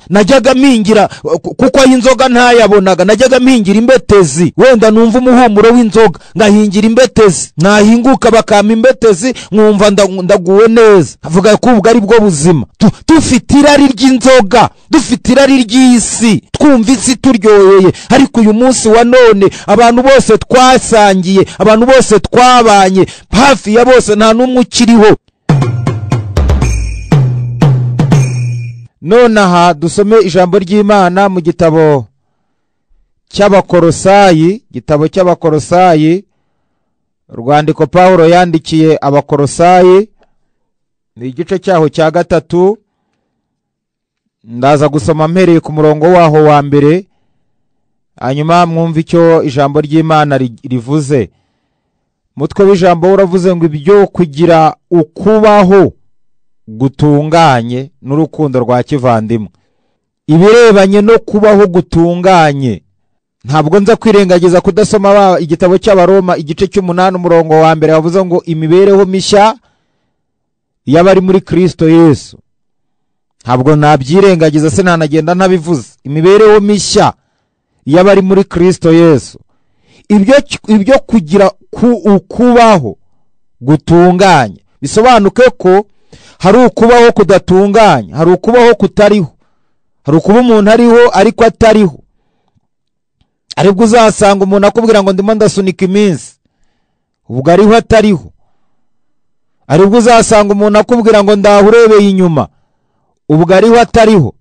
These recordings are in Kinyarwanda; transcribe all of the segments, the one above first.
najyaga mpingira kuko inzoga ntayabonaga, najyaga mpingira imbetezi, wenda numva umuhumuro w'inzoga ngahingira imbetezi, nahinguka bakama imbetezi nkumva ndaguwe neza. Avuga ko ubwo ari bwo buzima. Dufite irari ry'inzoga, dufite irari ry'isi, twumva isi turyoheye. Ariko uyu munsi wa none abantu bose twasangiye, abantu bose twabanye, hafi ya bose nta n'umwe ukiriho. Nonaha dusome ijambo ry'Imana mu gitabo cy'Abakolosayi, urwandiko Pawulo yandikiye Abakolosayi, ni igice cyaho cya 3. Ndaza gusoma mpereye ku murongo waho wa mbere, hanyuma mwumva icyo ijambo ry'Imana rivuze. Mutwe w'ijambo uravuze ngo ibyo kugira ukubaho gutunganye n'urukundo rwa kivandimwe. Ibirebanye no kubaho gutunganye, ntabwo nza kwirengagiza kudasoma igitabo cy'Abaroma igice cy'8 umurongo wa mbere wavuze ngo imibereho mishya y'abari muri Kristo Yesu. Ntabwo nabyirengagiza, se nanagenda ntabivuze. Imibereho mishya y'abari muri Kristo Yesu. Ibyo kugira ukubaho gutunganye bisobanuke ko hari ukubaho kudatunganye, hari ukubaho kutariho, hari ukuba umuntu ariho ariko atariho. Aribwo uzasanga umuntu akubwira ngo ndimo ndasunika iminsi, ubwo ariho atariho. Aribwo uzasanga umuntu akubwira ngo ndahurebeye inyuma, ubwo ariho atariho.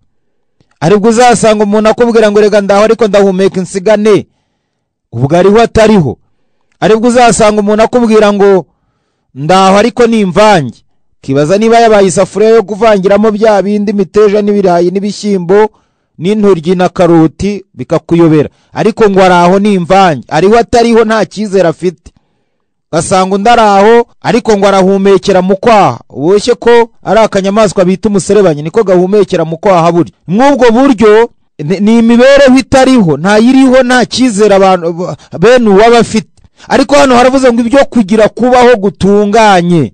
Aribwo uzasanga umuntu akubwira ngo rega ndaho ariko ndahumeka insigane, ubwo ariho atariho. Aribwo uzasanga umuntu akubwira ngo ndaho ariko nimvange, kibaza niba yabaye isafuriya yo kuvangiramo bya bindi miteja n'ibirayi n'ibishyimbo n'intoryi na karoti bikakuyobera. Ariko ngo araho nimvange, ariho atariho nta cyizere afite. Gasanga undaraho ariko ngo arahumekera mu kwaha, uboshye ko ari akanyamaswa bita umuserebanya, niko gahumekera mu kwaha buri. Mwubwo buryo ni imibereho itariho, nta yiriho, nta cyizere abantu bene uwabafite. Ariko hano haravuze ngo ibyo kugira kubaho gutunganye.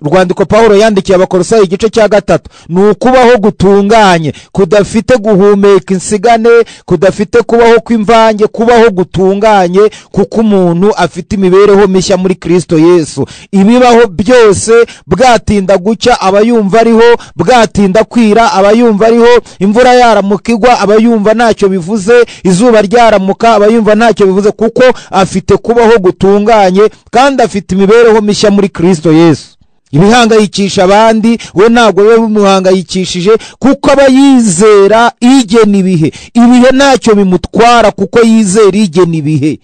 Urwandiko Pawulo yandikiye Abakolosayi igice cya 3 ni ukubaho gutunganye, kudafite guhumeka insigane, kudafite kubaho kw'imvange, kubaho gutunganye kuko umuntu afite imibereho mishya muri Kristo Yesu. Ibibaho byose, bwatinda gucya abayumva ariho, bwatinda kwira abayumva ariho, imvura yaramukigwa abayumva ntacyo bivuze, izuba ryaramuka abayumva ntacyo bivuze, kuko afite kubaho gutunganye kandi afite imibereho mishya muri Kristo Yesu. Ibihangayikisha abandi we ntabwo we bimuhangayikishije, kuko aba yizera igena ibihe. Ibihe ntacyo bimutwara kuko yizera igena ibihe.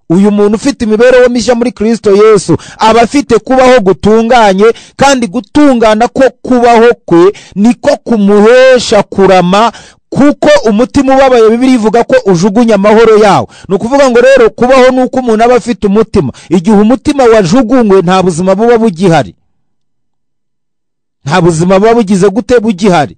Uyu muntu ufite imibereho mishya muri Kristo Yesu aba afite kubaho gutunganye, kandi gutungana ko kubaho kwe niko kumuhesha kurama, kuko umutima ubabaye Bibiliya ivuga ko ujugunya amahoro yawo. Ni ukuvuga ngo rero kubaho nuko umuntu aba afite umutima. Igihe umutima wajugunywe nta buzima buba bugihari, nta buzima buba bugize gute bugihari.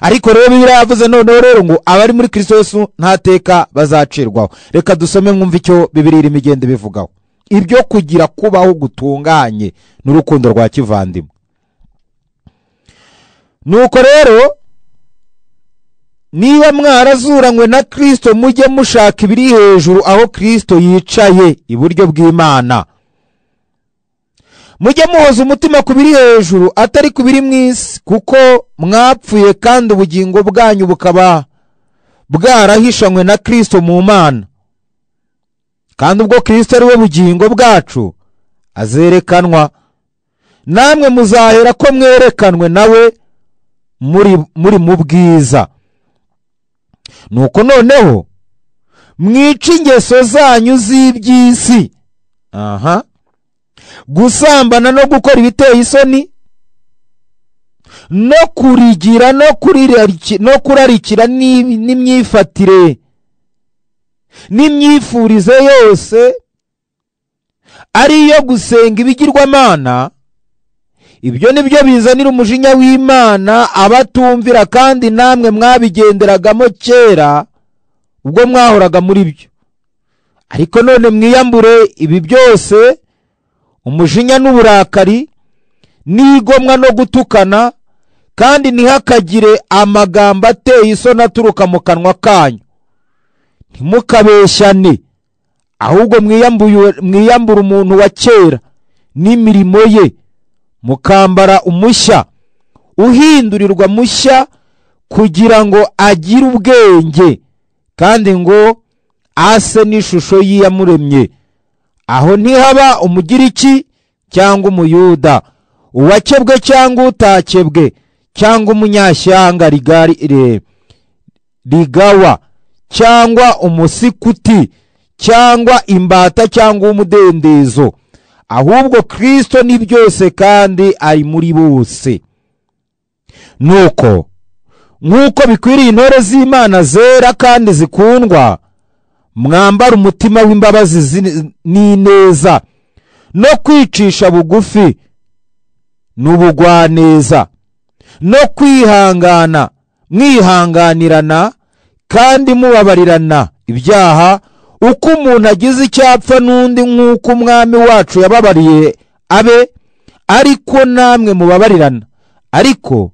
Ariko rero Bibiliya yavuze noneho rero ngo abari muri Kristo Yesu nta teka bazacirwaho. Reka dusome mwumva icyo Bibiliya irimo igenda bivugaho. Ibyo kugira kubaho gutunganye n'urukundo rwa kivandimwe. Nuko rero niba mwarazuranywe na Kristo, mujye mushaka ibiri hejuru aho Kristo yicaye iburyo bw'Imana. Mujye muhoza umutima ku biri hejuru atari ku biri mu isi, kuko mwapfuye kandi ubugingo bwanyu bukaba bwarahishanywe na Kristo mu Mana. Kandi ubwo Kristo ari we bugingo bwacu azerekanwa, namwe muzahera ko mwerekanwe nawe muri mu bwiza. Nuko noneho mwica ingeso zanyu z'iby'isi, gusambana no gukora ibiteye isoni, no kurigira no kurarikira n'imyifatire n'imyifurize yose ariyo gusenga ibigirwamana. Ibyo nibyo bizanira umujinya w'Imana abatumvira, kandi namwe mwabigenderagamo kera ubwo mwahoraga muri byo. Ariko none mwiyambure ibi byose: umujinya n'uburakari n'igomwa no gutukana, kandi ntihakagire amagambo ateye isoni aturuka mu kanwa kanyu. Ntimukabeshyane, ahubwo mwiyambura umuntu wa kera n'imirimo ye, mukambara umushya uhindurirwa mushya, kugira ngo agire ubwenge kandi ngo ase n'ishusho y'iyamuremye. Aho ntihaba umugiriki cyangwa umuyuda, uwakebwe cyangwa utakebwe, cyangwa umunyashyanga rigawa cyangwa umusikuti cyangwa imbata cyangwa umudendezo, ahubwo Kristo ni byose kandi ari muri bose. Nuko nk'uko bikwiriye intore z'Imana zera kandi zikundwa, mwambara umutima w'imbabazi n'ineza no kwicisha bugufi n'ubugwaneza no kwihangana, mwihanganirana kandi mubabarirana ibyaha, uko umuntu agize icyapfa n'undi, nk'uko umwami wacu yababariye abe, ariko namwe mubabarirana. Ariko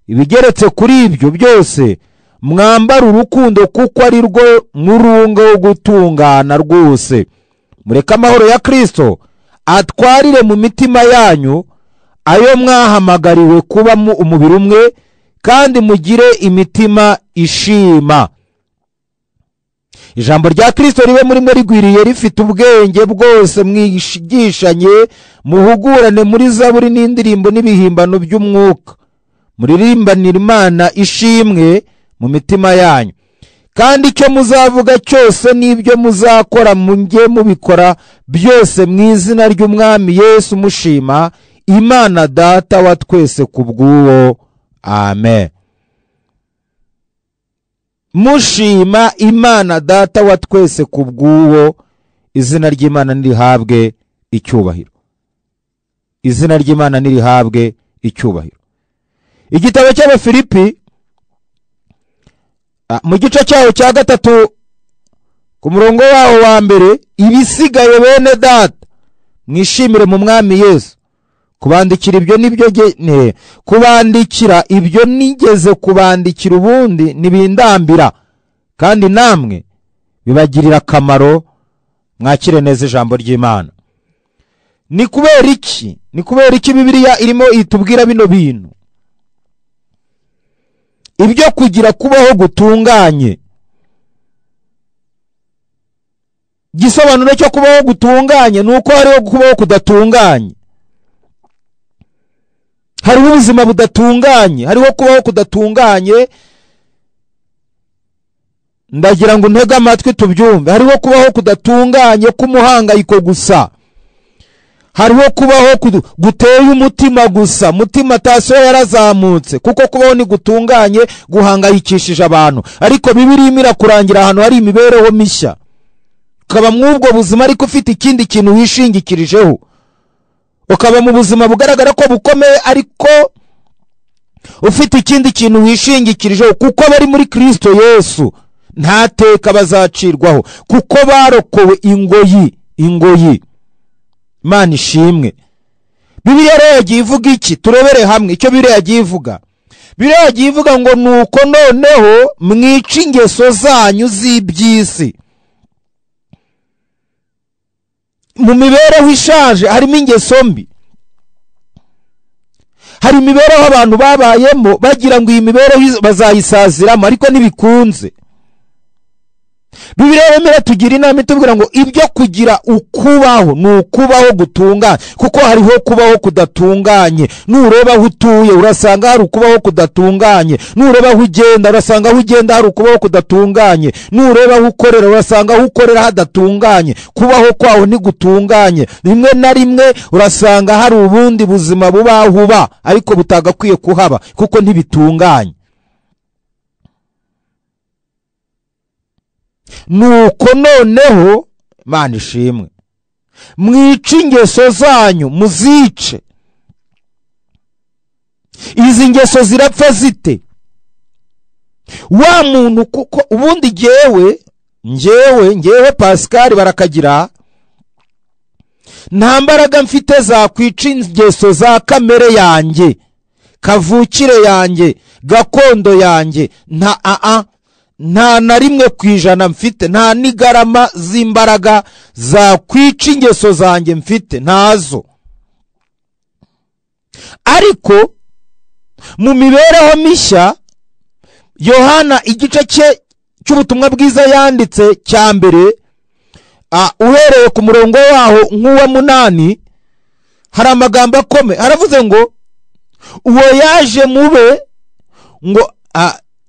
ibigeretse kuri ibyo byose, mwambara urukundo, kuko ari rwo murunga wo gutungana rwose. Mureke amahoro ya Kristo atwarire mu mitima yanyu, ayo mwahamagariwe kuba umubiri umwe, kandi mugire imitima ishima. Ijambo rya Kristo ribe muri mwe rigwiriye, rifite ubwenge bwose, mwigishanye, muhugurane muri zaburi n'indirimbo n'ibihimbano by'umwuka, muririmbanire Imana ishimwe mu mitima yanyu. Kandi icyo muzavuga cyose n'ibyo muzakora, mujye mubikora byose mu izina ry'Umwami Yesu, mushima Imana Data wa twese kubw'uwo. Amen. Mushima Imana Data wa twese kubw'uwo. Izina ry'Imana nirihabwe icyubahiro. Izina ry'Imana nirihabwe icyubahiro. Igitabo cy'Abafilipi mu gice cyaho cya 3 ku murongo waho wa mbere, ibisigaye bene data mwishimire mu Mwami Yesu. Kubandikira ibyo nigeze kubandikira ubundi nibindambira, kandi namwe bibagirira akamaro. Mwakire neza ijambo ry'Imana. Ni kubera iki Bibiliya irimo itubwira bino bintu? Ibyo kugira kubaho gutunganye. Gisobanuro cyo kubaho gutunganye nuko hariho kubaho kudatunganye. Hariho ubuzima budatunganye, hariho kubaho kudatunganye. Ndagira ngo ntege amatwi tubyumve. Hariho kubaho kudatunganye k'umuhangayiko gusa. Hariho kubaho guteye umutima gusa, mutima taso yarazamutse, kuko kubaho ni gutunganye guhangayikishije abantu. Ariko Bibiliya imira kurangira ahantu hari imibereho mishya. Ukaba mwubwo buzima ariko ufite ikindi kintu wishingikirijeho. Ukaba mu buzima bugaragara ko bukomeye, ariko ufite ikindi kintu wishingikirijeho, kuko bari muri Kristo Yesu nta teka bazacirwaho, kuko barokowe ingoyi. Imana ishimwe. Bibiliya rero yagiye ivuga iki? Turebere hamwe icyo Bibiliya yagiye ivuga. Bibiliya yagiye ivuga ngo nuko noneho mwica ingeso zanyu z'iby'isi. Mu mibereho ishaje harimo ingeso mbi. Hari imibereho abantu babayemo bagira ngo iyi mibereho bazayisaziramo, ariko ntibikunze. Bibiliya yemera tugira inama itubwira ngo ibyo kugira ukubaho ni ukubaho gutunganye, kuko hariho kubaho kudatunganye. Nureba aho utuye urasanga hari ukubaho kudatunganye. Nureba aho ugenda urasanga aho ugenda hari ukubaho kudatunganye. Nureba aho ukorera urasanga aho ukorera hadatunganye. Kubaho kwaho ni gutunganye. Rimwe na rimwe urasanga hari ubundi buzima buba ariko butagakwiye kuhaba, kuko ntibitunganye. Nuko noneho Imana ishimwe, mwica ingeso zanyu, muzice. Izi ngeso zirapfa zite? Wa muntu, kuko ubundi ngewe Pascal Barakagira, nta mbaraga mfite zakwica ingeso za kamere yanjye, kavukire yanjye, gakondo yanjye, nta na rimwe ku ijana mfite, nta n'igarama z'imbaraga zakwica ingeso zanjye mfite, ntazo. Ariko mu mibereho mishya Yohana igice cye cy'ubutumwa bwiza yanditse cya mbere, uhereye ku murongo waho nk'uwa 8, hari amagambo akomeye. Haravuze ngo uwo yaje mube, ngo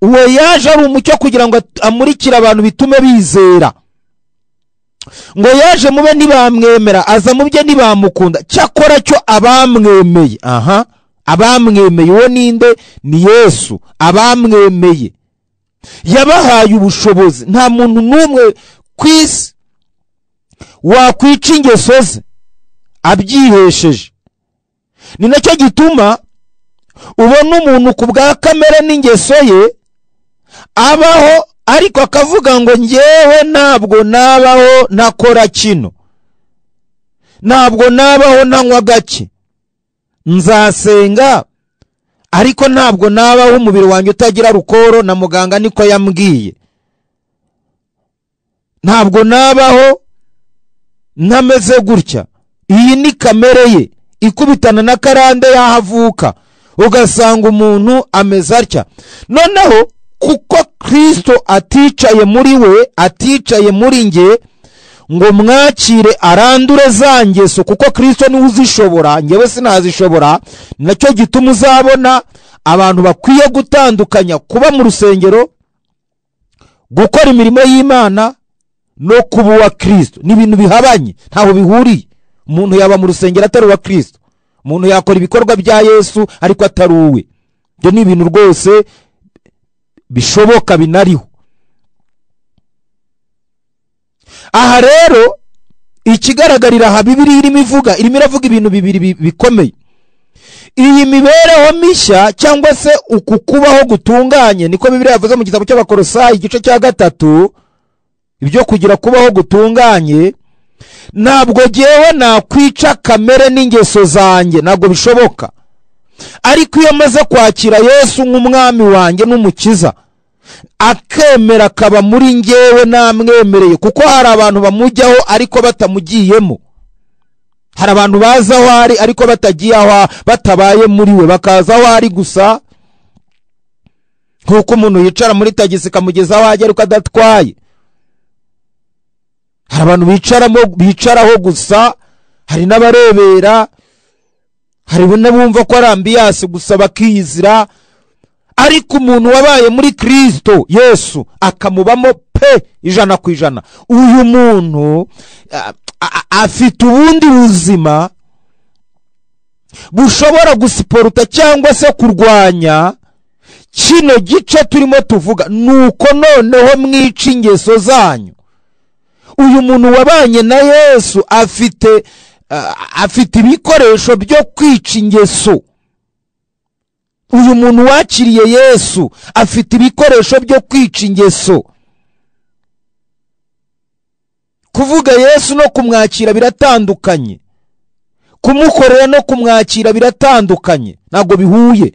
uwo yaje ari umucyo kugira ngo amurikire abantu bitume bizera. Ngo yaje mube ntibamwemera, aza mu bye ntibamukunda, cyakora cyo abamwemeye. Abamwemeye uwo ninde? Ni Yesu. Abamwemeye yabahaye ubushobozi. Nta muntu n'umwe ku isi wakwica ingeso ze abyihesheje. Ni nacyo gituma ubona umuntu ku bwa kamere n'ingeso ye abaho, ariko akavuga ngo njyewe ntabwo nabaho ntakora kino, ntabwo nabaho ntanywa gake, nzasenga ariko ntabwo nabaho umubiri wanjye utagira rukoro, na muganga niko yambwiye, ntabwo nabaho ntameze gutya. Iyi ni kamere ye ikubitana na karande yahavuka, ugasanga umuntu ameze atya. Noneho kuko Kristo aticaye muri we, aticaye muri nge ngo mwakire arandure za ngeso, kuko Kristo niwe uzishobora, ngewe sinazishobora. Nacyo gituma uzabona abantu bakwiye gutandukanya kuba mu rusengero, gukora imirimo y'Imana no kuba uwa Kristo. Ni ibintu bihabanye, ntaho bihuriye. Umuntu yaba mu rusengero atari uwa Kristo, umuntu yakora ibikorwa bya Yesu ariko atari uwe. Ibyo ni ibintu rwose bishoboka binariho. Aha rero ikigaragarira aha Bibiliya irimo iravuga ibintu bibiri bikomeye. Iyi mibereho mishya cyangwa se uku kubaho gutunganye, niko Bibiliya yavuze mu gitabo cy'Abakolosayi igice cya 3, ibyo kugira kubaho gutunganye. Ntabwo jyewe nakwica kamere n'ingeso zanjye, ntabwo bishoboka. Ariko iyo maze kwakira Yesu nk'umwami wanjye n'umukiza, akemera akaba muri njyewe namwemereye, kuko hari abantu bamujyaho ariko batamugiyemo. Hari abantu baza aho ari ariko batagiye aho, batabaye muri we, bakaza aho ari gusa, nkuko umuntu yicara muri tagisi kamugeza aho ajya ariko adatwaye. Hari abantu bicaraho gusa, hari n'abarebera, hari n'abumva ko ari ambiyasi gusa bakiyizira. Ariko umuntu wabaye muri Kristo Yesu akamubamo pe 100%, uyu muntu afite ubundi buzima bushobora gusiporuta cyangwa se kurwanya kino gice turimo tuvuga. Nuko noneho mwica ingeso zanyu. Uyu muntu wabanye na Yesu afite ibikoresho byo kwica ingeso. Uyu muntu wakiriye Yesu afite ibikoresho byo kwica ingeso. Kuvuga Yesu no kumwakira biratandukanye, kumukorera no kumwakira biratandukanye, ntabwo bihuye.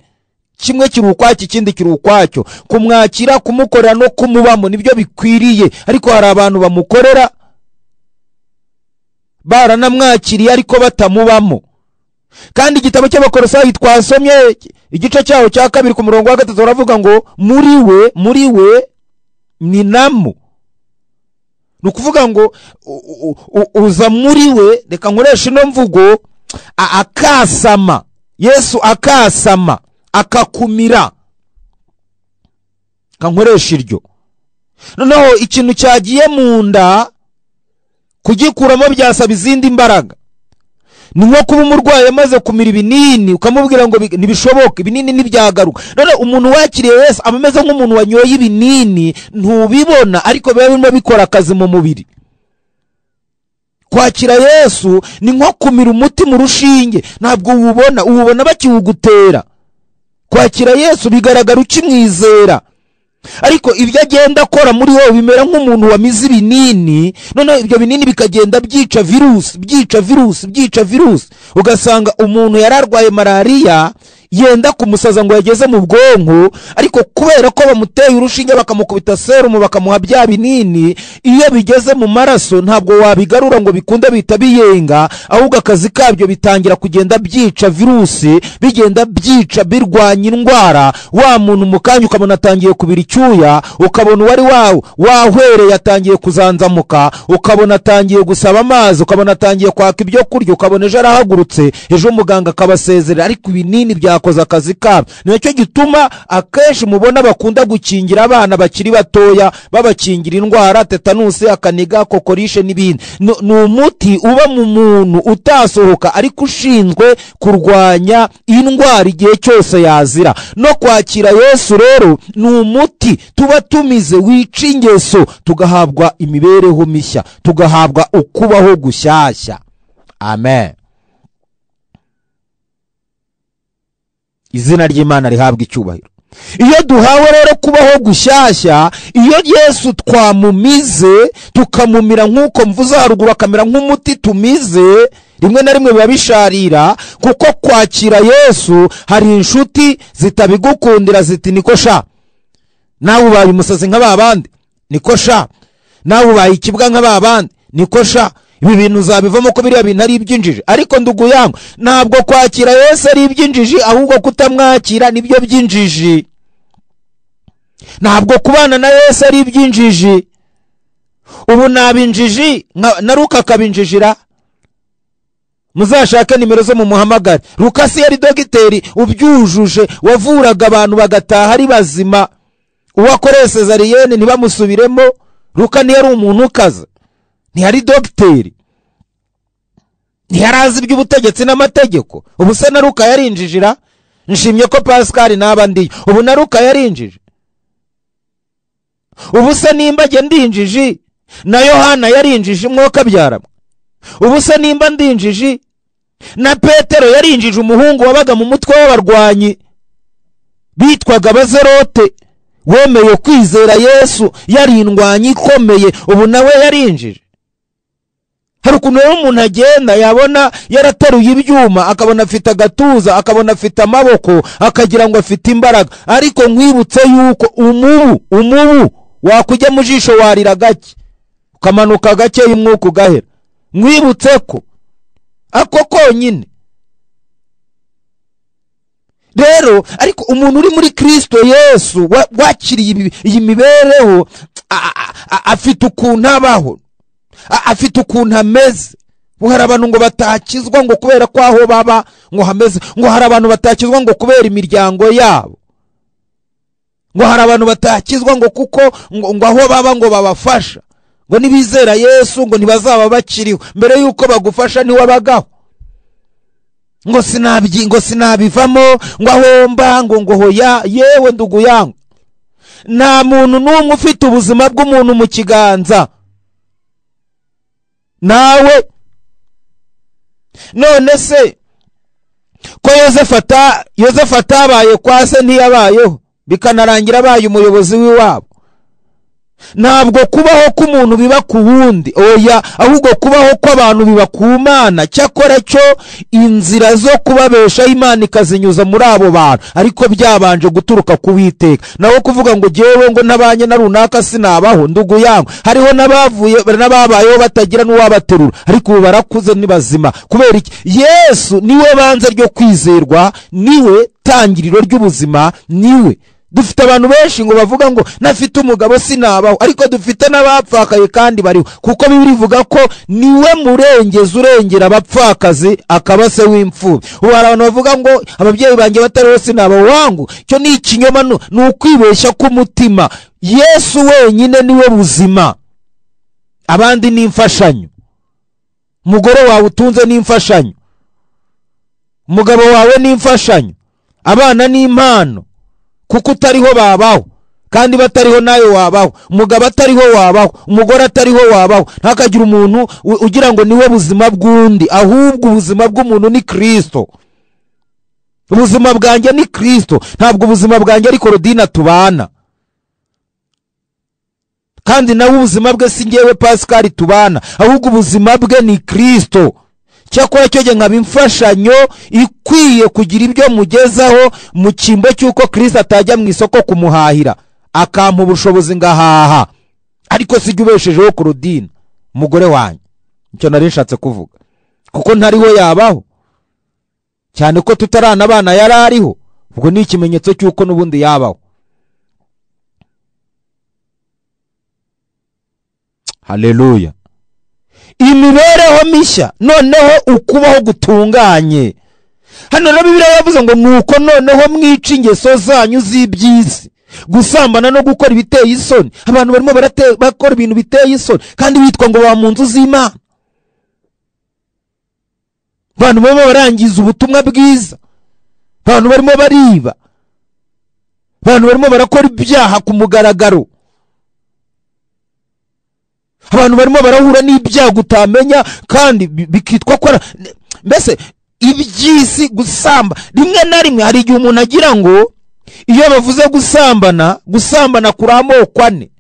Kimwe kiri ukwacyo, ikindi kiri ukwacyo. Kumwakira, kumukorera no kumubamo nibyo bikwiriye. Ariko hari abantu bamukorera baranamwakiriye ariko batamubamo. Kandi igitabo cy'Abakolosayi twasomye igice cyaho cya 2 ku murongo wa 3 baravuga ngo muri we ni namo. Nukuvuga ngo uza muri we, reka nkoresha ino mvugo, akasama. Yesu akasama, akakumira, kankoresha iryo. Noneho ikintu cyagiye mu nda kugikuramo byasaba izindi mbaraga. Ni nko kuba umurwayi amaze kumira ibinini ukamubwira ngo nibishoboka, ibinini nibyagaruka. None umuntu wakiriye Yesu ameze nk'umuntu wanyoye ibinini, ntubibona ariko biba birimo bikora akazi mu mubiri. Kwakira Yesu ni nko kumira umuti mu rushinge, ntabwo ubona bakiwugutera. Kwakira Yesu bigaragara ukimwizera, ariko ibyo agenda akora muri wowe bimera nk'umuntu wamize ibinini. None ibyo binini bikagenda byica virusi. Ugasanga umuntu yararwaye malaria yenda kumusaza ngo yageze mu bwonko, ariko kubera ko bamuteye urushinge bakamukubita serumu bakamuha bya binini, iyo bigeze mu maraso ntabwo wabigarura ngo bikunde bita biyenga, ahubwo akazi kabyo bitangira kugenda byica virusi, bigenda byica birwanya indwara. Wa muntu mukanya ukabona atangiye kubira icyuya, ukabona wari wahwereye atangiye kuzanzamuka, ukabona atangiye gusaba amazi, ukabona atangiye kwaka ibyo kurya, ukabona ejo arahagurutse, ejo muganga akabasezerera, ariko ibinini byakoze akazi kabo. Nicyo gituma akenshi mubona bakunda gukingira abana bakiri batoya, babakingira indwara tetanusi, akaniga, kokorishe n'ibindi. Ni umuti uba mu muntu utasohoka, ariko ushinzwe kurwanya indwara igihe cyose yazira. No kwakira Yesu rero ni umuti tuba tumize wica ingeso, tugahabwa imibereho mishya, tugahabwa ukubaho gushyashya. Amen. Izina ry'Imana rihabwa icyubahiro. Iyo duhawe rero kubaho gushyashya, iyo Yesu twamumize tukamumira nk'uko mvuze haruguru, akamera nk'umuti tumize, rimwe na rimwe biba bisharira, kuko kwakira Yesu hari inshuti zitabigukundira, ziti niko sha nawe ubaye umusazi nk'aba bandi, niko sha nawe ubaye ikibwa nk'aba bandi, niko sha ibi bintu uzabivamo ko biriya bintu ari iby'injiji. Ariko ndugu yangu, ntabwo kwakira Yesu ari iby'injiji, ahubwo kutamwakira nibyo by'injiji. Ntabwo kubana na Yesu ari iby'injiji. Ubu nabinjiji na Luka akabinjijira, muzashake nimero zo mu muhamagare. Luka si yari dogiteri ubyujuje, wavuraga abantu bagataha ari bazima, uwakoreye sezariyene ntibamusubiremo. Luka ntiyari umuntu ukaze, ntiyari dogiteri, ntiyarazi iby'ubutegetsi n'amategeko. Ubu se na Luka yarinjijira? Nshimye ko Pascal naba ndiyo. Ubu na Luka yarinjije? Ubu se nimba nge ndinjiji na Yohana yarinjije umwuka byaramwe? Ubu se nimba ndinjiji na Petero yarinjije umuhungu wabaga mu mutwe w'abarwanyi bitwaga Abazerote, wemeye kwizera Yesu, yarindwanye ikomeye, ubu nawe yarinjije? Hari ukuntu rero umuntu agenda yabona yarateruye ibyuma, akabona afite agatuza, akabona afite amaboko, akagira ngo afite imbaraga. Ariko nkwibutse yuko umubu wakujya mu jisho warira gake, ukamanuka gake y'umwuka ugahera. Nkwibutse ko ako konyine rero. Ariko umuntu uri muri Kristo Yesu wakiriye iyi mibereho, afite ukuntu abaho, afite ukuntu ameze. Hari abantu ngo batakizwa ngo kubera ko aho baba ngo hameze, ngo hari abantu batakizwa ngo kubera imiryango yabo, ngo hari abantu batakizwa ngo kuko ngo aho baba ngo babafasha, ngo nibizera Yesu ngo ntibazaba bakiriho. Mbere yuko bagufasha ntiwabagaho, ngo sinabivamo, ngo ahomba, ngo hoya. Yewe ndugu yangu, nta muntu n'umwe ufite ubuzima bw'umuntu mu kiganza. Nawe none se ko Yozefu atabaye kwa se ntiyabayeho, bikanarangira abaye umuyobozi w'iwabo? Ntabwo kubaho k'umuntu biba ku wundi, oya, ahubwo kubaho kw'abantu biba ku Mana. Cyakora cyo inzira zo kubabesha Imana ikazinyuza muri abo bantu, ariko byabanje guturuka ku Uwiteka. Naho kuvuga ngo jewe ngo nabanye na runaka sinabaho, ndugu yangu, hariho n'ababayeho batagira n'uwabaterura, ariko ubu barakuze ni bazima. Kubera iki? Yesu niwe banze ryo kwizerwa, niwe tangiriro ry'ubuzima, niwe. Dufite abantu benshi ngo bavuga ngo nafite umugabo sinabaho, ariko dufite n'abapfakaye kandi bariho, kuko Bibiliya ivuga ko niwe murengezi urengera abapfakazi, akaba se w'imfubyi. Ubu hari abantu bavuga ngo ababyeyi banjye batariho sinabaho. Wangu, cyo ni ikinyoma, ni ukwibeshya k'umutima. Yesu wenyine niwe buzima, abandi ni imfashanyo. Umugore wawe utunze ni imfashanyo, umugabo wawe ni imfashanyo, abana ni impano, kuko utariho babaho, kandi batariho nayo wabaho. Umugabo atariho wabaho, umugore atariho wabaho. Ntakagira umuntu ugira ngo niwe buzima bw'undi, ahubwo ubuzima bw'umuntu ni Kristo. Ubuzima bwanjye ni Kristo, ntabwo ubuzima bwanjye ari Korodina tubana, kandi nawe ubuzima bwe si ngewe Pascal tubana, ahubwo ubuzima bwe ni Kristo. cyakora cyo nkaba imfashanyo ikwiye kugira ibyo mugezaho mu cyimbo cy'uko Kristo atajya mu isoko kumuhahira akampa ubushobozi ngahaha, ariko sijya ubeshejeho Claudine umugore wanjye. Icyo nari nshatse kuvuga, kuko ntariho yabaho, cyane ko tutarana abana yari ariho, ubwo ni ikimenyetso cy'uko n'ubundi yabaho. Haleluya. Imibereho mishya, noneho ukubaho gutunganye. Hano na Bibiliya yavuze ngo nuko noneho mwica ingeso zanyu z'iby'isi, gusambana no gukora ibiteye isoni. Abantu barimo bakora ibintu biteye isoni kandi bitwa ngo ba mu nzu z'Imana. Abantu barimo barangiza ubutumwa bwiza, abantu barimo bariba, abantu barimo barakora ibyaha ku mugaragaro, abantu barimo barahura n'ibyago utamenya kandi bikitwa ko mbese iby'isi. Rimwe na rimwe hari igihe umuntu agira ngo iyo bavuze gusambana kuri amoko ane.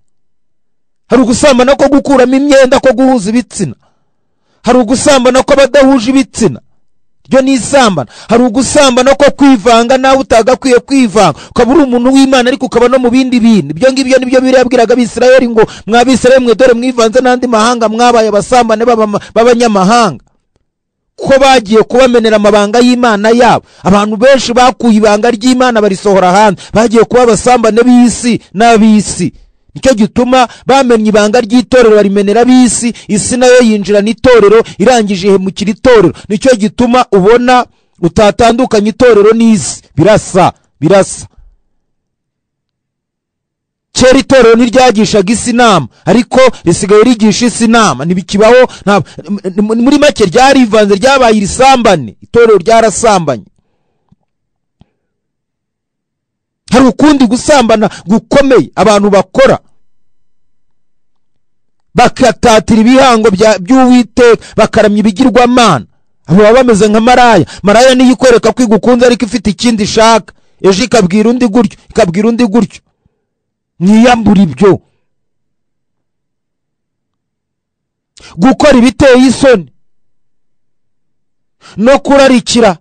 Hari ugusambana ko gukuramo imyenda, ko guhuza ibitsina. Hari ugusambana ko badahuje ibitsina, ryo ni isambana. Hari ugusambana ko kwivanga nawe utagakwiye kwivanga, ukaba uri umuntu w'Imana ariko ukaba no mu bindi bintu. Ibyo ngibyo nibyo Bibiliya yabwiraga Abisirayeli ngo mw'Abisirayeli mwe dore mwivanze n'andi mahanga, mwabaye abasambane b'abanyamahanga, ko bagiye kubamenera amabanga y'Imana yabo. Abantu benshi bakuye ibanga ry'Imana barisohora hanze, bagiye kuba abasambane b'isi n'ab'isi. Nicyo gituma bamenye ibanga ry'itorero barimenera b'isi, isi nayo yinjira n'itorero, irangije ihemukira itorero. Nicyo gituma ubona utatandukanya itorero n'isi, birasa. Kera itorero ntiryagishaga isi inama, ariko risigaye rigisha isi inama. Ntibikibaho, muri make ryarivanze, ryabaye irisambane, itorero ryarasambanye. Hari ukundi gusambana gukomeye abantu bakora, bakatatira ibihango by'Uwiteka, bakaramya ibigirwamana. Abo baba bameze nka maraya. Maraya niyo ikwereka ko igukunze ariko ifite ikindi ishaka, ejo ikabwira undi gutyo, ikabwira undi gutyo. Mwiyambura ibyo. Gukora ibiteye isoni no kurarikira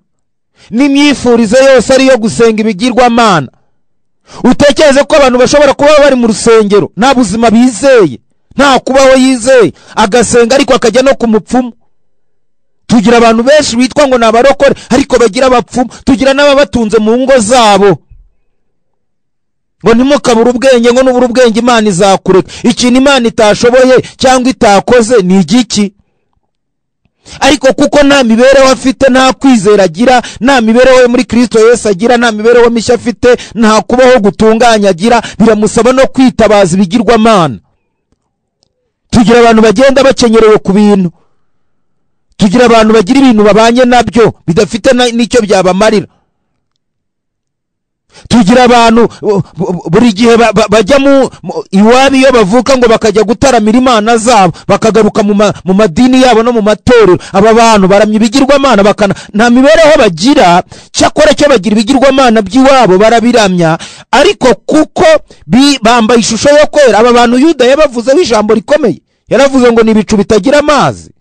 n'imyifurize yose ariyo gusenga ibigirwamana. Utekereze ko abantu bashobora kuba bari mu rusengero nta buzima bizeye, nta kubaho yizeye, agasenga ariko akajya no ku mupfumu. Tugira abantu benshi bitwa ngo nabarokore ariko bagira abapfumu. Tugira n'ababatunze mu ngo zabo, ngo ntimukabura ubwenge, ngo nubura ubwenge Imana izakureka. Ikintu Imana itashoboye cyangwa itakoze ni igiki? Ariko kuko nta mibereho afite, nta kwizera agira, nta mibereho yo muri Kristo Yesu agira, nta mibereho mishya afite, nta kubaho gutunganya agira, biramusaba no kwitabaza ibigirwamana. Tugira abantu bagenda bakenyerewe ku bintu, tugira abantu bagira ibintu babanye nabyo bidafite n'icyo byabamarira. Tugira abantu buri gihe bajya iwabo iyo bavuka ngo bakajya gutaramira imana zabo, bakagaruka mu madini yabo no mu matorero. Aba bantu baramya ibigirwamana, nta mibereho bagira. Cyakora cyo bagira ibigirwamana by'iwabo barabiramya, ariko kuko bambaye ishusho yo kwera. Aba bantu Yuda yabavuzeho ijambo rikomeye, yaravuze ngo nibicu bitagira amazi,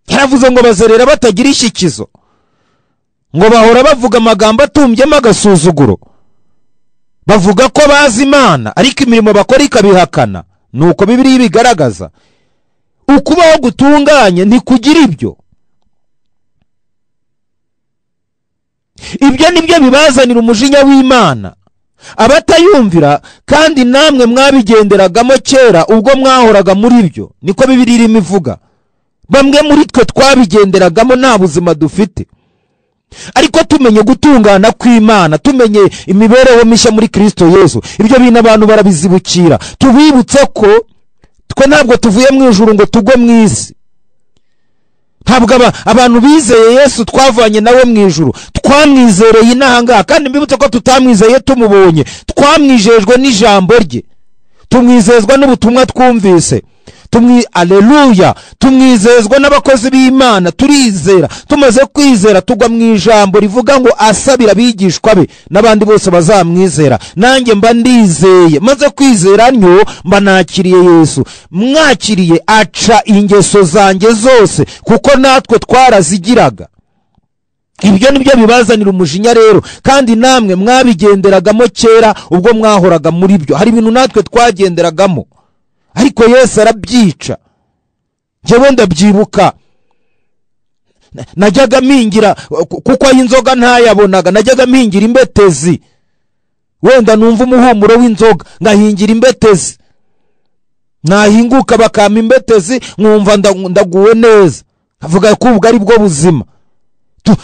yaravuze ngo bazerera batagira ishyikizo, ngo bahora bavuga amagambo atumbyemo agasuzuguro. Bavuga ko bazi Imana ariko imirimo bakora ikabihakana. Nuko Bibiliya ibigaragaza. Ukubaho gutunganye ntikugira ibyo. Ibyo nibyo bibazanira umujinya w'Imana. Abatayumvira kandi namwe mwabigenderagamo kera ubwo mwahoraga muri byo, niko Bibiliya irimo ivuga. Bamwe muri twe twabigenderagamo nta buzima dufite, ariko tumenye gutungana kw'Imana, tumenye imibereho mishya muri Kristo Yesu. Ibyo bintu abantu barabizibukira. Tubibutse ko twe ntabwo tuvuye mu ijuru ngo tugwe mu isi. Ntabwo abantu bizeye Yesu twavanye nawe mu ijuru, twamwizereye inahangaha. Kandi mbibutse ko tutamwizeye tumubonye, twamwijejwe n'ijambo rye, tumwizezwa n'ubutumwa twumvise. Aleluya, tumwizezwa n'abakozi b'Imana, turizera, tumaze kwizera tugwa mu ijambo rivuga ngo asabira abigishwa be n'abandi bose bazamwizera. Nanjye mba ndizeye, maze kwizera nyo mba nakiriye Yesu. Mwakiriye aca ingeso zanjye zose, kuko natwe twarazigiraga. Ibyo nibyo bibazanira umujinya rero, kandi namwe mwabigenderagamo kera ubwo mwahoraga muri byo. Hari ibintu natwe twagenderagamo, ariko Yesu arabyica. Njyewe ndabyibuka, najyaga mpingira, kuko y'inzoga ntayabonaga, najyaga mpingira imbetezi. Wenda numva umuhumuro w'inzoga ngahingira imbetezi, nahinguka bakama imbetezi nkumva ndaguwe neza, avuga ko ubwo ari bwo buzima.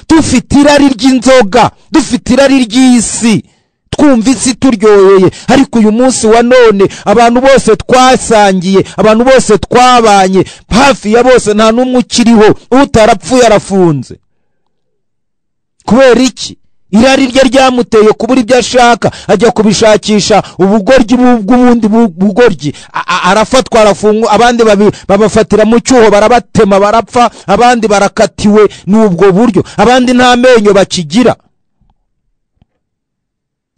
Dufite irari ry'inzoga, dufite irari ry'isi, twumva isi turyoheye. Ariko uyu munsi wa none abantu bose twasangiye, abantu bose twabanye, hafi ya bose nta n'umwe ukiriho, utarapfuye arafunze. Kubera iki? Irari rye ryamuteye kubura ibyo ashaka, ajya kubishakisha ubugoryi bw'ubundi bugoryi. Arafatwa, arafungwa, abandi babafatira mu cyuho, barabatema barapfa, abandi barakatiwe n'ubwo buryo, abandi nta menyo bakigira.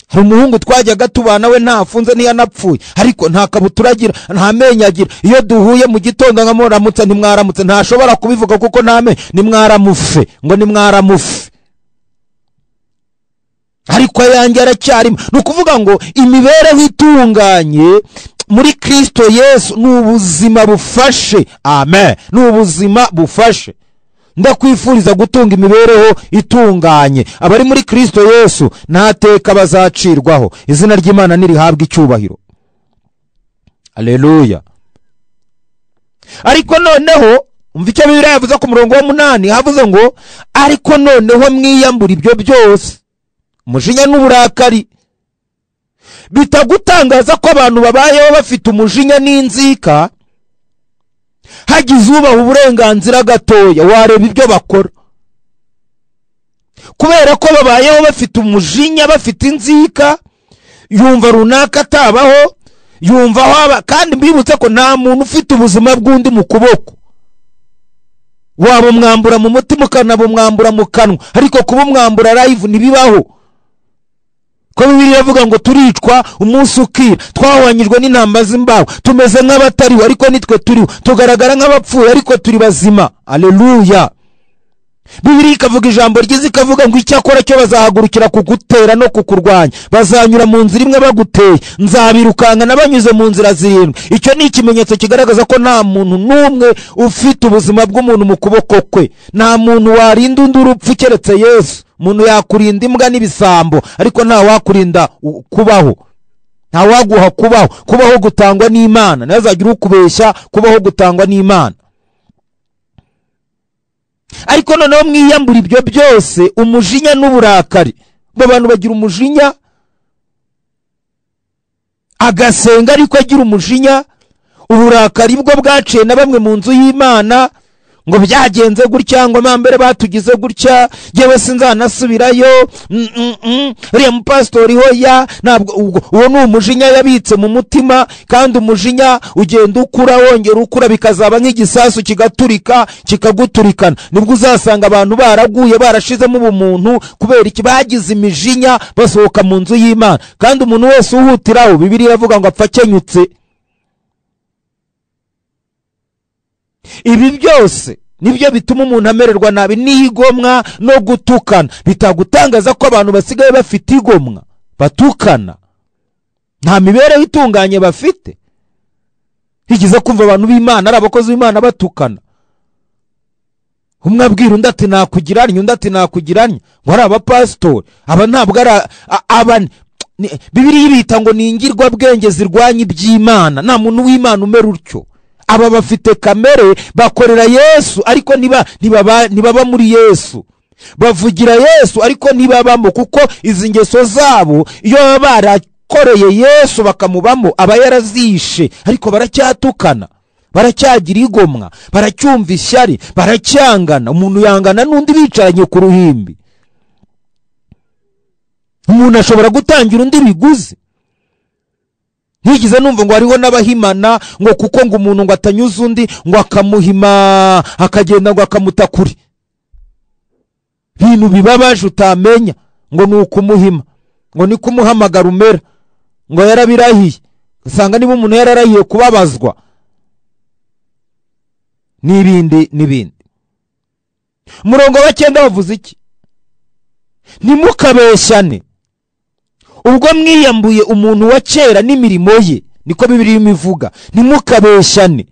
Hari umuhungu twajyaga tubana we ntafunze ntiyanapfuye, ariko nta kabutura agira, nta menyo agira. Iyo duhuye mu gitondo nkamuramutsa, ntimwaramutse, ntashobora kubivuga kuko nta menyo, nimwaramufe, ngo nimwaramufe. Ariko yanjye aracyarimo. Ni ukuvuga ngo imibereho itunganye muri Kristo Yesu ni ubuzima bufashe. Amen. Ni ubuzima bufashe. Ndakwifuriza gutunga imibereho itunganye. Abari muri Kristo Yesu nta teka bazacirwaho. Izina ry'Imana nirihabwe icyubahiro. Haleluya. Ariko noneho umva icyo Bibiliya yavuze ku murongo wa 8, havuze ngo ariko noneho mwiyambura ibyo byose, umujinya n'uburakari. Bitagutangaza ko abantu babayeho bafite umujinya n'inzika, hagize ubaha uburenganzira gatoya wareba ibyo bakora. Kubera ko babayeho bafite umujinya, bafite inzika, yumva runaka atabaho, yumva haba. Kandi mbibutse ko nta muntu ufite ubuzima bw'undi mu kuboko. Waba mwambura mu mutima ukanaba mwambura mu kanwa, ariko kuba mwambura live ntibibaho. Ko Bibiliya ivuga ngo turicwa umunsi ukira, twahwanyijwe n'intamba z'imbaho, tumeze nk'abatariho ariko nitwe turiho, tugaragara nk'abapfuye ariko turi bazima. Haleluya. Bibiliya ikavuga ijambo ryiza, ikavuga ngo icyakora cyo bazahagurukira kugutera no kukurwanya, bazanyura mu nzira imwe baguteye, nzabirukanga nabanyuze mu nzira zirindwi. Icyo ni ikimenyetso kigaragaza ko nta muntu n'umwe ufite ubuzima bw'umuntu mu kuboko kwe. Nta muntu warinda undi urupfu keretse Yesu. Umuntu yakurinda imbwa n'ibisambo, ariko nta wakurinda kubaho, nta waguha kubaho. Kubaho gutangwa n'Imana, nazagira ukubeshya. Kubaho gutangwa n'Imana. Ariko noneho mwiyambura ibyo byose, umujinya n'uburakari. Abantu bagira umujinya, agasenga ariko agira umujinya. Uburakari bwo bwaciye na bamwe mu nzu y'Imana, ngo byagenze gutya, ngo mbere batugize gutya, yewe sinzanasubirayo. Uriya mupastori hoya, ntabwo uwo ni umujinya yabitse mu mutima, kandi umujinya ugenda ukura, wongera ukura, bikazaba nk'igisasu kigaturika, kikaguturikana. Nibwo uzasanga abantu baraguye, barashizemo ubumuntu kubera iki? Bagize imijinya, basohoka mu nzu y'Imana. Kandi umuntu wese uhutiraho, Bibiliya iravuga ngo apfa akenyutse. Ibi byose nibyo bituma umuntu amererwa nabi, n'igomwa no gutukana. Bitagutangaza ko abantu basigaye bafite igomwa, batukana, nta mibereho itunganye bafite. Higize kumva abantu b'Imana ari abakozi b'Imana batukana. Umwe abwira undi ati nakugiranye, undi ati nakugiranye, ngo ari abapastori. Aba ntabwo ari Bibiliya ibita ngo ni ingirwa bwenge zirwanya iby'Imana. Nta muntu w'Imana umera utyo. Aba bafite kamere, bakorera Yesu ariko ntibaba muri Yesu. Bavugira Yesu ariko ntibabamo, kuko izi ngeso zabo iyo barakoreye Yesu bakamubamo aba yarazishe. Ariko baracyatukana, baracyagira igomwa, baracyumva ishyari, baracyangana. Umuntu yangana n'undi bicaranye ku ruhimbi. Umuntu ashobora gutangira undi biguzi. ntigize numva ngo hariho n'abahimana ngo kuko ngo umuntu ngo atanyuze undi ngo akamuhima akagenda ngo akamutakuri. Bintu bibabaje utamenya ngo ni ukumuhima, ngo ni kumuhamagara umera, ngo yarabirahiye. Usanga niba umuntu yararahiye kubabazwa n'ibindi. Murongo wa 9 bavuze iki? Ntimukabeshyane ubwo mwiyambuye umuntu wa kera n'imirimo ye, niko Bibiliya imivuga. Ntimukabeshyane.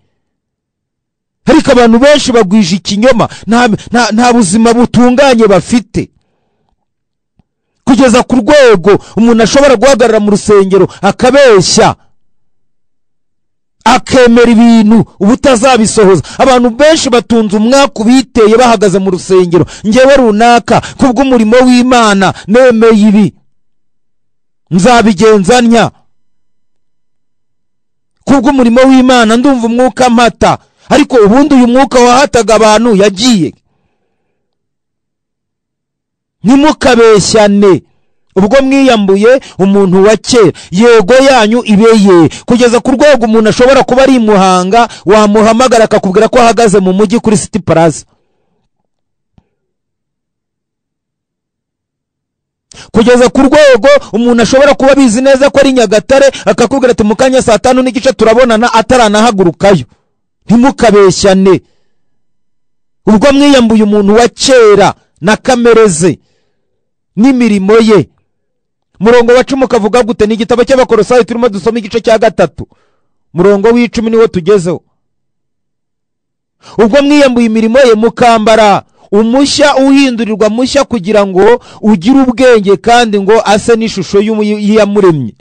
Ariko abantu benshi bagwije ikinyoma, nta buzima butunganye bafite, kugeza ku rwego umuntu ashobora guhagarara mu rusengero akabeshya, akemera ibintu ubutazabisohoza. Abantu benshi batunze umwaka biteye bahagaze mu rusengero, ngewe runaka kubw'umurimo w'Imana nemeye ibi, nzabigenza ntya, kubw'umurimo w'Imana ndumva umwuka mpata. Ariko ubundi uyu mwuka wahataga abantu yagiye. Ntimukabeshyane ubwo mwiyambuye umuntu wa kera, yego yanyu ibeye, kugeza ku rwego umuntu ashobora kuba ari Muhanga wamuhamagara akakubwira ko ahagaze mu mujyi kuri City Plaza, kugeza ku rwego umuntu ashobora kuba bizi neza ko ari Nyagatare akakubwira ati mukanya saa 5 n'igice turabonana ataranahagurukayo. Ntimukabeshyane ubwo mwiyambuye umuntu wa kera na kamereze n'imirimo ye. Murongo wa 10 kavuga gute? Ni igitabo cy'Abakolosayi turimo dusoma igice cya 3 murongo w'10 niwo tugezeho. Ubwo mwiyambuye imirimo ye mukambara umushya uhindurirwa mushya kugira ngo ugire ubwenge kandi ngo ase n'ishusho y'iyamuremye.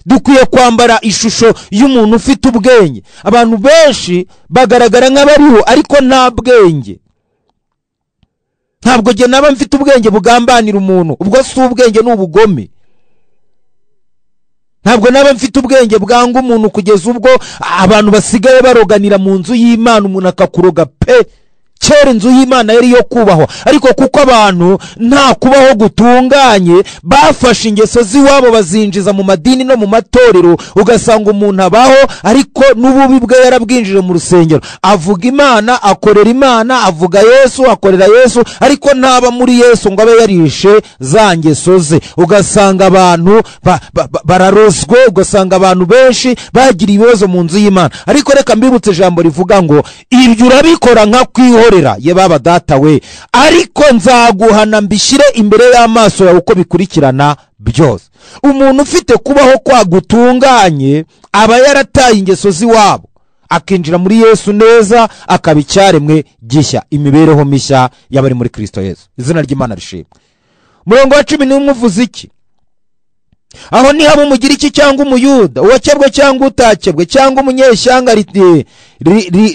Dukwiye kwambara ishusho y'umuntu ufite ubwenge. Abantu benshi bagaragara nk'abariho ariko nta bwenge. Ntabwo je naba mfite ubwenge bugambanira umuntu, ubwo si ubwenge n'ubugome. Ntabwo naba mfite ubwenge bwanga umuntu kugeza ubwo abantu basigaye baroganira mu nzu y'Imana, umuntu akakuroga pe. Kera inzu y'Imana yari yo kubahwa, ariko kuko abantu nta kubaho gutunganye bafashe ingeso z'iwabo bazinjiza mu madini no mu matorero, ugasanga umuntu abaho ariko n'ububi bwe yarabwinjije mu rusengero, avuga Imana, akorera Imana, avuga Yesu, akorera Yesu, ariko ntaba muri Yesu ngo abe yarishe za ngeso ze. Ugasanga abantu bararozwe, ugasanga abantu benshi bagira ibibazo mu nzu y'Imana. Ariko reka mbibutse ijambo rivuga ngo ibyo urabikora nka kwihorera ye baba data we, ariko nzaguhana mbishyire imbere y'amaso yawe uko bikurikirana byose. Umuntu ufite kubaho kwa gutunganye aba yarataye ingeso z'iwabo akinjira muri Yesu neza, akaba icyaremwe gishya, imibereho mishya y'abari muri Kristo Yesu. Izina ry'Imana rishimwe. Murongo wa 11 uvuze iki? Aho ni haba umugiriki cyangwa umuyuda, uwakebwe cyangwa utakebwe, cyangwa umunyeshyanga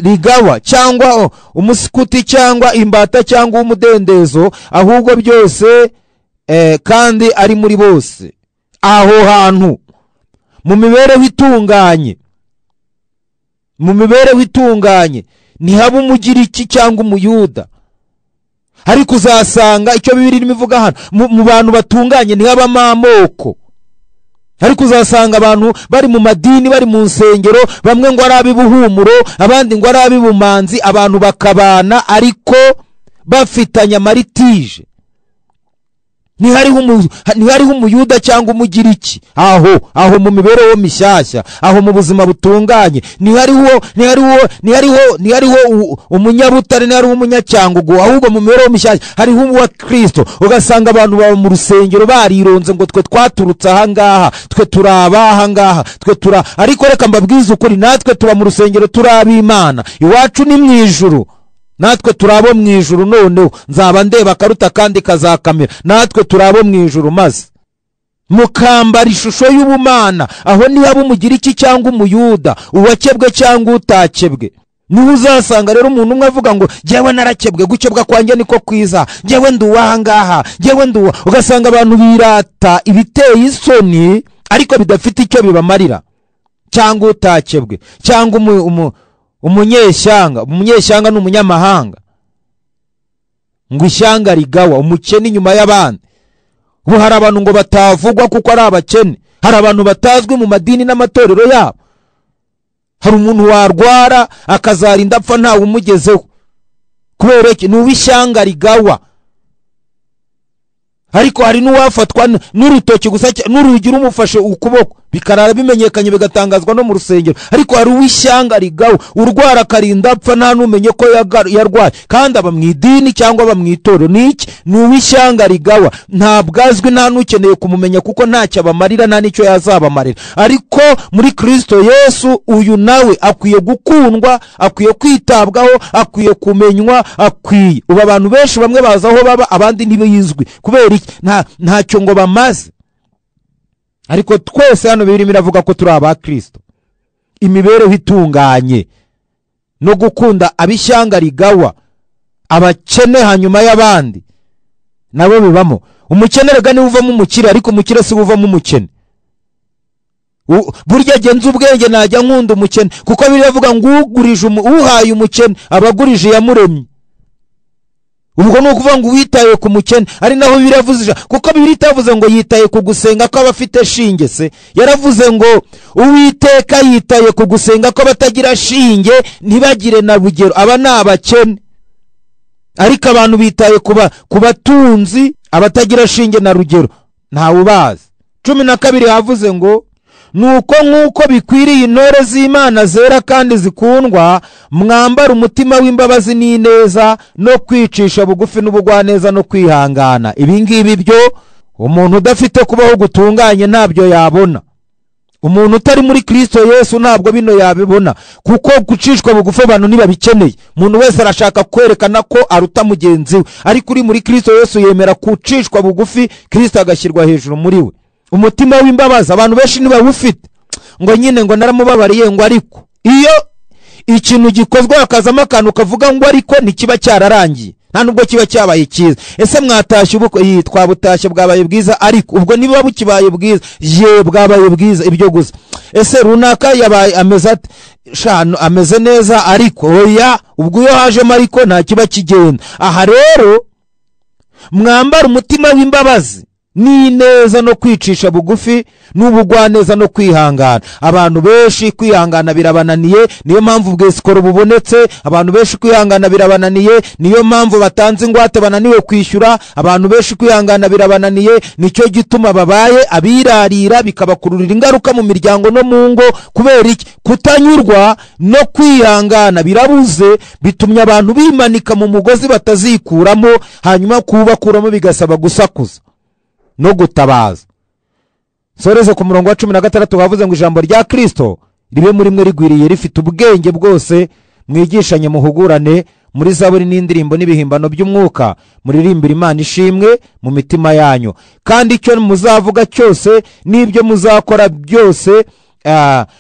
rigawa, cyangwa umusikuti, cyangwa imbata, cyangwa umudendezo, ahubwo byose kandi ari muri bose. Aho hantu mu mibereho itunganye ni haba umugiriki cyangwa umuyuda. Ariko uzasanga icyo Bibiliya irimo ivuga hano, mu bantu batunganye ni haba amoko. Ariko uzasanga abantu bari mu madini, bari mu nsengero, bamwe ngo ari abibuhumuro, abandi ngo ari abibumanzi, abantu bakabana ariko bafitanye amaritije. Ntihariho umuyuda cyangwa umugiriki aho mu mibereho mishyashya, aho mu buzima butunganye. Ntihariho umunyabutare, ntihariho umunyacyangugu, ahubwo mu mibereho mishyashya hariho uwa Kristo. Ugasanga abantu baba mu rusengero barironze ngo twe twaturutse aha ngaha, twe turaba aha ngaha, ariko reka mbabwize ukuri, natwe tuba mu rusengero turab'Imana, iwacu ni mu ijuru. Natwe turabo mu ijuru, noneho nzaba ndeba karuta kandi kazakamera. Natwe turabo mu ijuru, maze mukambara ishusho y'ubumana. Aho ni haba umugiriki cyangwa umuyuda, uwakebwe cyangwa utakebwe. Niho uzasanga rero umuntu umwe avuga ngo jyewe narakebwe, gukebwa kwanjye niko kwiza, jyewe nduwaha ngaha, jyewe nduwa. Ugasanga abantu birata ibiteye isoni ariko bidafite icyo bibamarira. Cyangwa utakebwe, cyangwa umunyeshyanga ni umunyamahanga, ngo ishyanga rigawa, umukene inyuma y'abandi. Ubu hari abantu ngo batavugwa kuko ari abakene, hari abantu batazwi mu madini n'amatorero yabo. Hari umuntu warwara akazarinda apfa ntawe umugezeho kubera iki? N'uwishyanga rigawa. Ariko hari n'uwafatwa n'urutoki gusa n'urugira umufashe ukuboko bikarara bimenyekanye bigatangazwa no mu rusengero. Ariko hari uwishyanga rigawa urwara akarinda apfa nta numenye ko yarwaye kandi aba mu idini cyangwa aba mu itorero. Niki? N'uwishyanga rigawa ntabwo azwi, nta nukeneye kumumenya kuko ntacyo abamarira nta nicyo yazabamarira. Ariko muri Kristo Yesu uyu nawe akwiye gukundwa, akwiye kwitabwaho, akwiye kumenywa, akwiye. Ubu abantu benshi bamwe baza aho baba abandi ntibizwi kubera iki? Ntacyo ngo bamaze. Ariko twese hano birimo iravuga ko turi aba Kristo. Imibereho itunganye no gukunda abishyanga rigawa, abakene hanyuma y'abandi nabo bibamo. Umukene rega ni uvamo umukire, ariko umukire si uvamo umukene. Burya genza ubwenge najya nkunda umukene kuko biravuga ngo ugurije uhaye umukene abagurije yamuremye. Ubwo no kuvuga ngo witaye ku mukene ari naho biravuze kuko Bibiliya itavuze ngo yitaye ku gusenga ko abafite shinge se, yaravuze ngo Uwiteka yitaye ku gusenga ko batagira shinge ntibagire na rugero. Aba ni abakene. Ariko abantu bitaye ku batunzi abatagira shinge na rugero ntawe ubazi. 12 havuze ngo nuko nk'uko bikwiriye intore z'Imana zera kandi zikundwa mwambara umutima w'imbabazi n'ineza no kwicisha bugufi n'ubugwaneza no kwihangana. Ibi ngibi byo umuntu udafite kubaho gutunganye ntabyo yabona. Umuntu utari muri Kristo Yesu ntabwo bino yabibona kuko gucishwa bugufi abantu nibabikeneye. Umuntu wese arashaka kwerekana ko aruta mugenzi we, ariko uri muri Kristo Yesu yemera kucishwa bugufi, Kristo agashyirwa hejuru muri we. Umutima w'imbabazi abantu benshi ntibawufite, ngo nyine ngo naramubabariye ngo ariko iyo ikintu gikozwe akazamo akantu kavuga ngo ariko ntikiba cyararangiye, nta nubwo kiba cyabaye cyiza. Ese mwatashye ubukwe twabutashye bwabaye bwiza, ariko ubwo niba bukibaye bwiza ye bwabaye bwiza ibyo gusa. Ese runaka yabaye ameze neza, ariko oya ubwo iyo hajemo ariko nta kiba kigenda. Aha rero mwambara umutima w'imbabazi n'ineza no kwicisha bugufi n'ubugwaneza no kwihangana. Abantu benshi kwihangana birabananiye, niyo mpamvu bwesikoro bubonetse. Abantu benshi kwihangana birabananiye, niyo mpamvu batanze ingwate bananiwe kwishyura. Abantu benshi kwihangana birabananiye, nicyo gituma babaye abirarira, bikabakururira ingaruka mu miryango no mu ngo. Kubera iki? Kutanyurwa no kwihangana birabuze, bitumye abantu bimanika mu mugozi batazikuramo, hanyuma kubakuramo bigasaba gusakuza no gutabaza. Soreze ku murongo wa 16 bavuze ngo ijambo rya Kristo ribe muri mwe rigwiriye rifite ubwenge bwose, mwigishanye muhugurane muri zaburi n'indirimbo n'ibihimbano by'umwuka, muririmbira Imana ishimwe mu mitima yanyu. Kandi icyo muzavuga cyose n'ibyo muzakora byose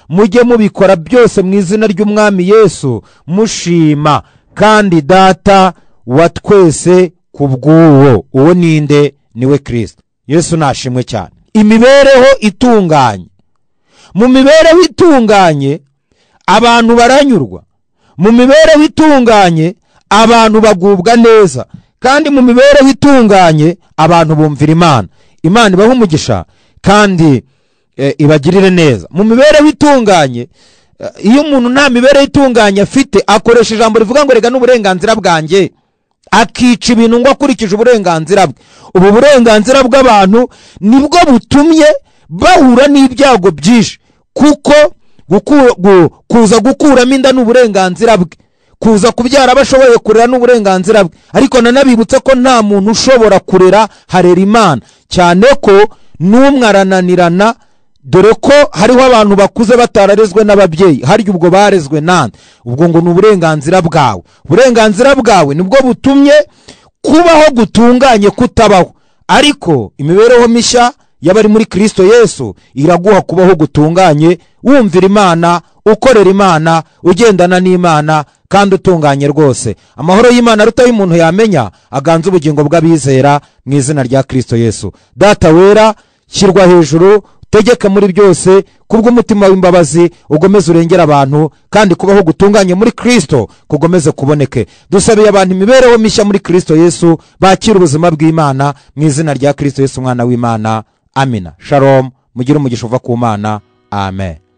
mujye mubikora byose mu izina ry'Umwami Yesu mushima kandi Data wa twese kubw'uwo. Uwo ninde? Niwe Kristo Yesu. Nashimwe cyane. Imibereho itunganye. Mu mibereho itunganye abantu baranyurwa. Mu mibereho itunganye abantu bagubwa neza. Kandi mu mibereho itunganye abantu bumvira Imana. Imana ibaha umugisha kandi ibagirire neza. Mu mibereho itunganye, iyo umuntu nta mibereho itunganye afite, akoresha ijambo rivuga ngo rega n'uburenganzira bwanjye, akica ibintu ngo akurikije uburenganzira bwe. Ubu burenganzira bw'abantu nibwo butumye bahura n'ibyago byinshi, kuko kuza gukuramo inda n'uburenganzira bwe, kuza kubyara bashoboye kurera n'uburenganzira bwe. Ariko nanabibutse ko nta muntu ushobora kurera harera Imana, cyane ko n'umwe arananirana, dore ko hariho abantu bakuze batararezwe n'ababyeyi, harya ubwo barezwe nande? Ubwo ngo n'uburenganzira bwawe. Uburenganzira bwawe nibwo butumye kubaho gutunganye kutabaho. Ariko imibereho mishya y'abari muri Kristo Yesu iraguha kubaho gutunganye, wumvira Imana, ukorera Imana, ugendana n'Imana kandi utunganye rwose. Amahoro y'Imana aruta y'umuntu yamenya aganza ubugingo bw'abizera mu izina rya Kristo Yesu. Data wera, shyirwa hejuru, tegeka muri byose, kubw'umutima w'imbabazi ugomeze urengera abantu, kandi kubaho gutunganye muri Kristo kugomeze kuboneke. Dusabiye abantu imibereho mishya muri Kristo Yesu, bakira ubuzima bw'Imana mu izina rya Kristo Yesu umwana w'Imana. Amina. Shalom. mugire umugisha uva ku Mana. Amen.